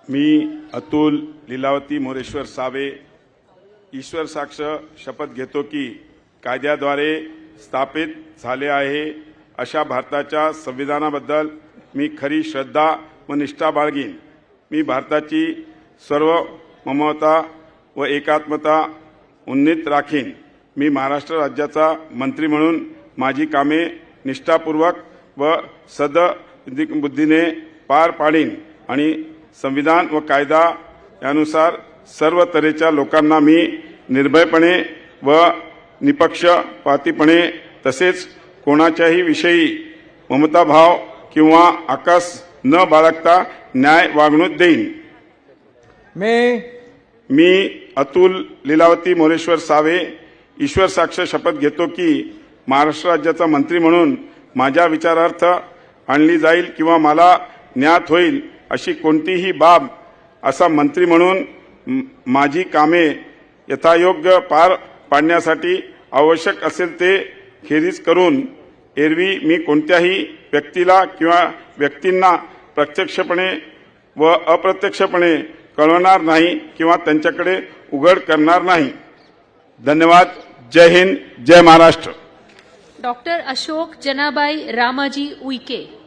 मी Atul Lilavati Moreshwar save ईश्वर साक्ष शपथ घेतो की कायद्याद्वारे स्थापित झाले आहे अशा भारताच्या संविधानाबद्दल मी खरी श्रद्धा व निष्ठा बाळगीन। मी भारताची सार्वभौमता व एकात्मता उन्नीत राखीन। मी महाराष्ट्र राज्याचा मंत्री म्हणून माझी कामे निष्ठापूर्वक व सद्बुद्धीने पार पाडीन आणि संविधान व कायदा यानुसार सर्व तऱ्हेच्या लोकांना मी निर्भयपणे व निपक्षपातीपणे तसेच कोणाच्याही विषयी ममताभाव किंवा आकस न बाळगता न्याय वागणूक देईन। मी अतुल लीलावती मोरेश्वर सावे ईश्वर साक्ष शपथ घेतो की महाराष्ट्र राज्याचा मंत्री म्हणून माझ्या विचारार्थ आणली जाईल किंवा मला ज्ञात होईल अशी कोणतीही बाब असा मंत्री म्हणून माझी कामे यथायोग्य पार पाडण्यासाठी आवश्यक असेल ते खेरीज करून एरवी मी कोणत्याही व्यक्तीला किंवा व्यक्तींना प्रत्यक्षपणे व अप्रत्यक्षपणे कळवणार नाही किंवा त्यांच्याकडे उघड करणार नाही। धन्यवाद। जय हिंद, जय महाराष्ट्र। डॉक्टर अशोक जनाबाई रामाजी उईके।